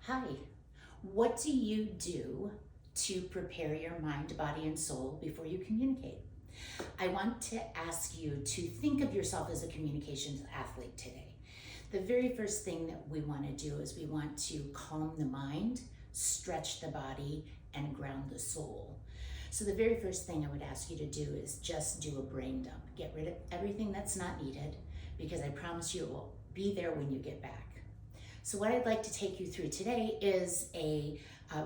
Hi, what do you do to prepare your mind, body, and soul before you communicate? I want to ask you to think of yourself as a communications athlete today. The very first thing that we want to do is we want to calm the mind, stretch the body, and ground the soul. So the very first thing I would ask you to do is just do a brain dump. Get rid of everything that's not needed, because I promise you it will be there when you get back. So what I'd like to take you through today is a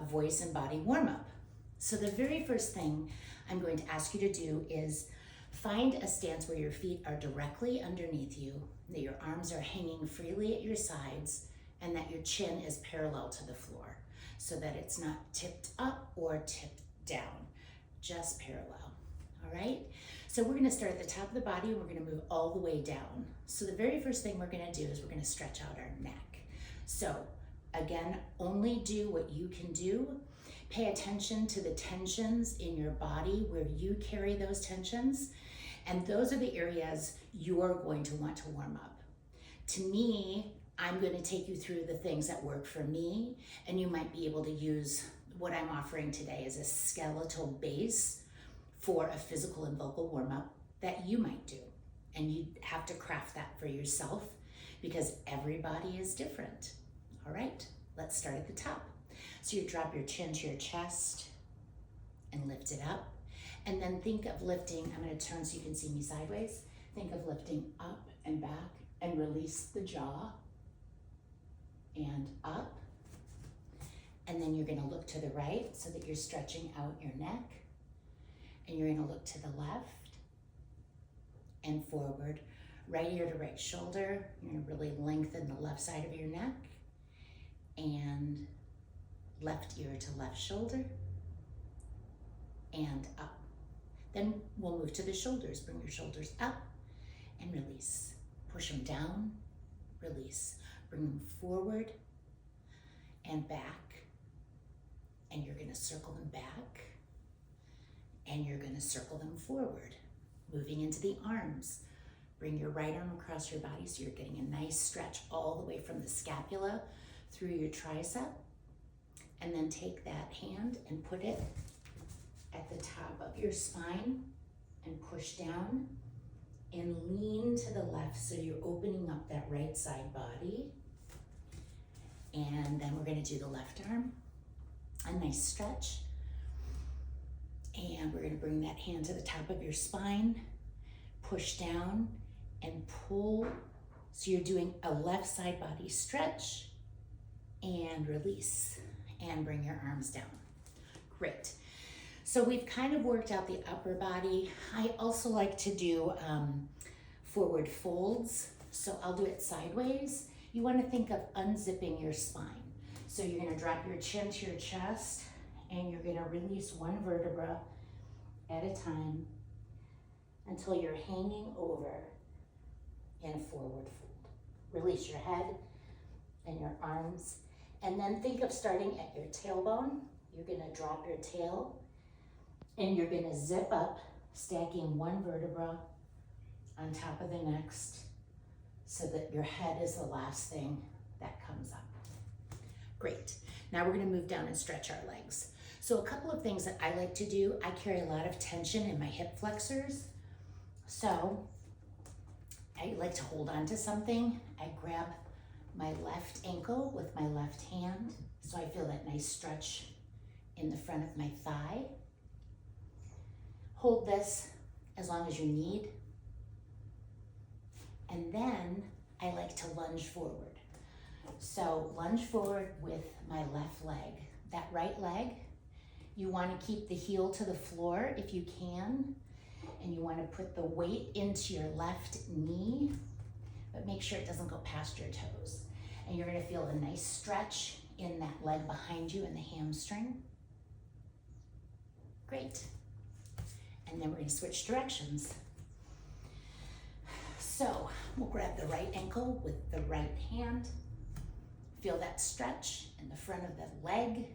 voice and body warm-up. So the very first thing I'm going to ask you to do is find a stance where your feet are directly underneath you, that your arms are hanging freely at your sides, and that your chin is parallel to the floor, so that it's not tipped up or tipped down, just parallel, all right? So we're gonna start at the top of the body and we're gonna move all the way down. So the very first thing we're gonna do is we're gonna stretch out our neck. So again, only do what you can do. Pay attention to the tensions in your body where you carry those tensions, and those are the areas you're going to want to warm up. To me, I'm going to take you through the things that work for me, and you might be able to use what I'm offering today as a skeletal base for a physical and vocal warm-up that you might do. And you have to craft that for yourself because everybody is different. All right, let's start at the top. So you drop your chin to your chest and lift it up. And then think of lifting, I'm gonna turn so you can see me sideways. Think of lifting up and back and release the jaw and up. And then you're gonna look to the right so that you're stretching out your neck. And you're gonna look to the left and forward, right ear to right shoulder. You're gonna really lengthen the left side of your neck, and left ear to left shoulder, and up. Then we'll move to the shoulders. Bring your shoulders up and release. Push them down, release. Bring them forward and back, and you're gonna circle them back, and you're gonna circle them forward. Moving into the arms. Bring your right arm across your body so you're getting a nice stretch all the way from the scapula through your tricep. And then take that hand and put it at the top of your spine and push down and lean to the left so you're opening up that right side body. And then we're gonna do the left arm, a nice stretch. And we're gonna bring that hand to the top of your spine, push down and pull. So you're doing a left side body stretch and release. And bring your arms down. Great. So we've kind of worked out the upper body. I also like to do forward folds. So I'll do it sideways. You want to think of unzipping your spine. So you're going to drop your chin to your chest and you're going to release one vertebra at a time until you're hanging over in a forward fold. Release your head and your arms. And then think of starting at your tailbone. You're gonna drop your tail and you're gonna zip up, stacking one vertebra on top of the next so that your head is the last thing that comes up. Great. Now we're gonna move down and stretch our legs. So a couple of things that I like to do, I carry a lot of tension in my hip flexors. So I like to hold on to something. I grab my left ankle with my left hand, so I feel that nice stretch in the front of my thigh. Hold this as long as you need. And then I like to lunge forward. So lunge forward with my left leg. That right leg, you want to keep the heel to the floor if you can, and you want to put the weight into your left knee, but make sure it doesn't go past your toes. And you're gonna feel a nice stretch in that leg behind you in the hamstring. Great. And then we're gonna switch directions. So we'll grab the right ankle with the right hand. Feel that stretch in the front of the leg.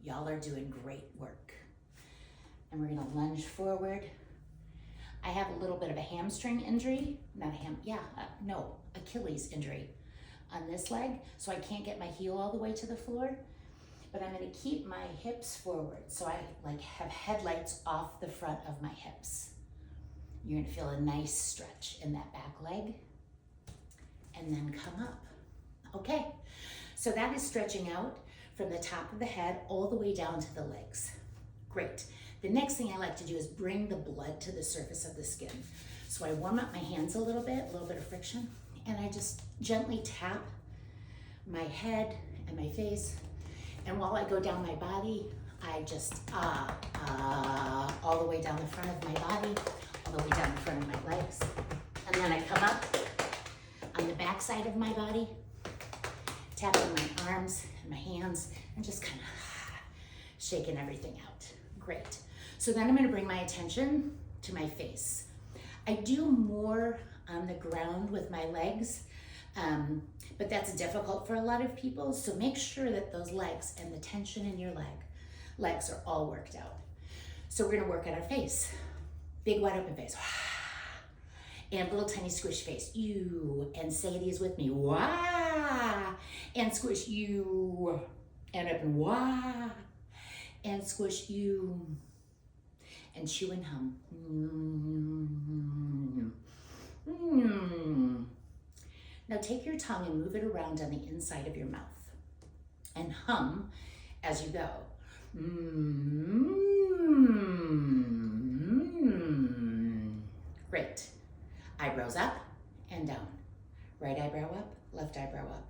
Y'all are doing great work. And we're gonna lunge forward. I have a little bit of a hamstring injury, Achilles injury. on this leg, so I can't get my heel all the way to the floor. But I'm going to keep my hips forward, so I like have headlights off the front of my hips. You're going to feel a nice stretch in that back leg, and then come up. Okay, so that is stretching out from the top of the head all the way down to the legs. Great. The next thing I like to do is bring the blood to the surface of the skin. So I warm up my hands a little bit of friction, and I just gently tap my head and my face. And while I go down my body, I just all the way down the front of my body, all the way down the front of my legs. And then I come up on the back side of my body, tapping my arms and my hands, and just kind of shaking everything out. Great. So then I'm going to bring my attention to my face. I do more on the ground with my legs, but that's difficult for a lot of people. So make sure that those legs and the tension in your legs are all worked out. So we're going to work at our face. Big wide open face. And little tiny squish face. You. And say these with me. Wah. And squish you. And open. Wah. And squish you. And chew and hum. Now take your tongue and move it around on the inside of your mouth. And hum as you go. Great. Eyebrows up and down. Right eyebrow up, left eyebrow up.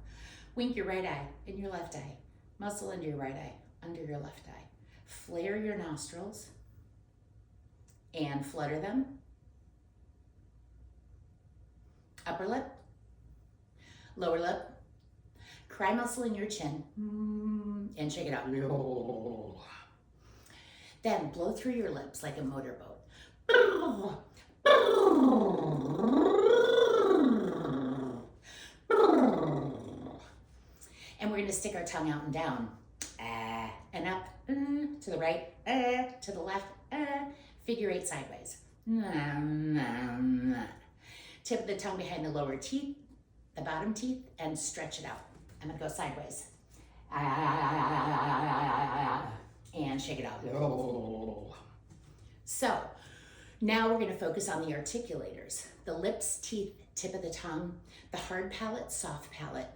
Wink your right eye and your left eye. Muscle into your right eye, under your left eye. Flare your nostrils and flutter them. Upper lip, lower lip. Cry muscle in your chin and shake it out. Then blow through your lips like a motorboat. And we're going to stick our tongue out and down. And up, to the right, to the left, figure eight sideways. Tip the tongue behind the lower teeth, the bottom teeth, and stretch it out. I'm going to go sideways. And shake it out. So now we're going to focus on the articulators. The lips, teeth, tip of the tongue, the hard palate, soft palate.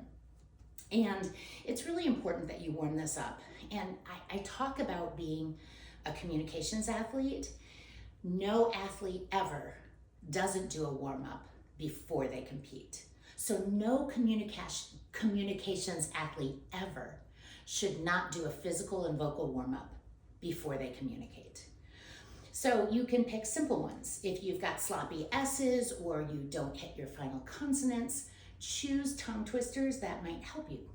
And it's really important that you warm this up. And I talk about being a communications athlete. No athlete ever doesn't do a warm up before they compete. So no communications athlete ever should not do a physical and vocal warm up before they communicate. So you can pick simple ones. If you've got sloppy S's or you don't hit your final consonants, choose tongue twisters that might help you.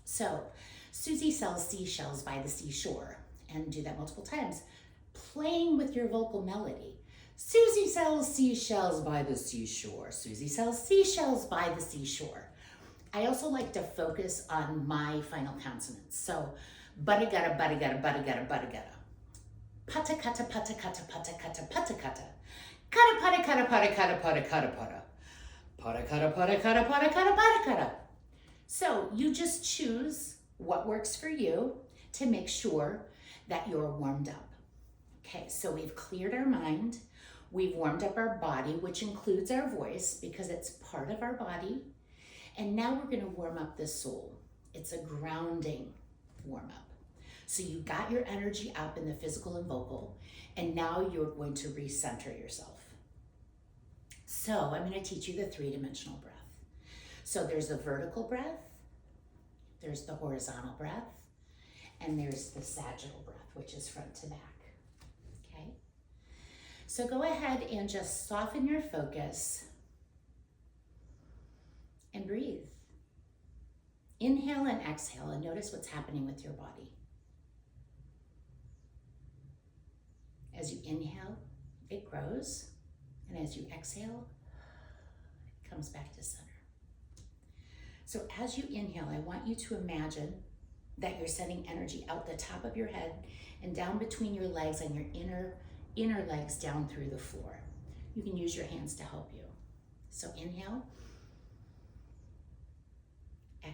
So Susie sells seashells by the seashore, and do that multiple times. Playing with your vocal melody. Susie sells seashells by the seashore. Susie sells seashells by the seashore. I also like to focus on my final consonants. So budda gutta, budda gutta, budda gutta, budda gutta. Putta kutta, putta kutta, putta kutta, putta kutta. Kutta putta kutta, putta kutta, putta kutta, putta. Putta kutta, putta kutta, putta kutta, putta kutta. So you just choose what works for you to make sure that you're warmed up. Okay, so we've cleared our mind. We've warmed up our body, which includes our voice because it's part of our body. And now we're going to warm up the soul. It's a grounding warm up. So you got your energy up in the physical and vocal, and now you're going to recenter yourself. So I'm going to teach you the three-dimensional breath. So there's the vertical breath, there's the horizontal breath, and there's the sagittal breath, which is front to back. Okay? So go ahead and just soften your focus and breathe. Inhale and exhale, and notice what's happening with your body. As you inhale, it grows, and as you exhale, it comes back to center. So as you inhale, I want you to imagine that you're sending energy out the top of your head and down between your legs and your inner legs down through the floor. You can use your hands to help you. So inhale,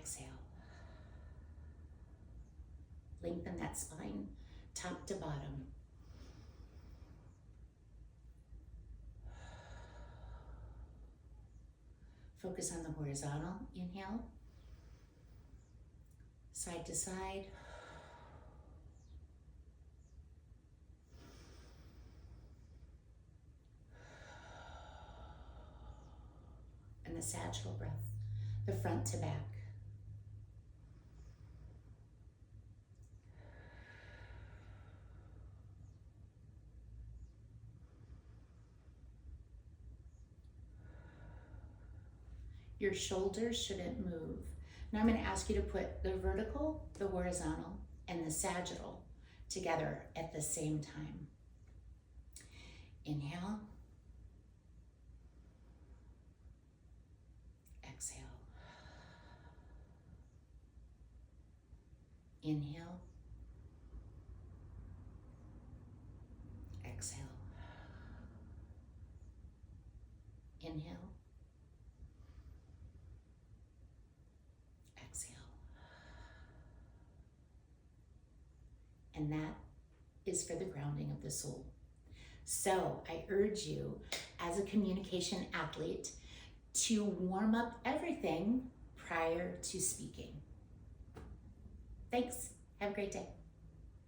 Exhale. Lengthen that spine, top to bottom. Focus on the horizontal. Inhale. Side to side. And the sagittal breath, the front to back. Your shoulders shouldn't move. Now I'm going to ask you to put the vertical, the horizontal, and the sagittal together at the same time. Inhale. Exhale. Inhale. Exhale. Inhale. Exhale. And that is for the grounding of the soul. So I urge you, as a communication athlete, to warm up everything prior to speaking. Thanks. Have a great day.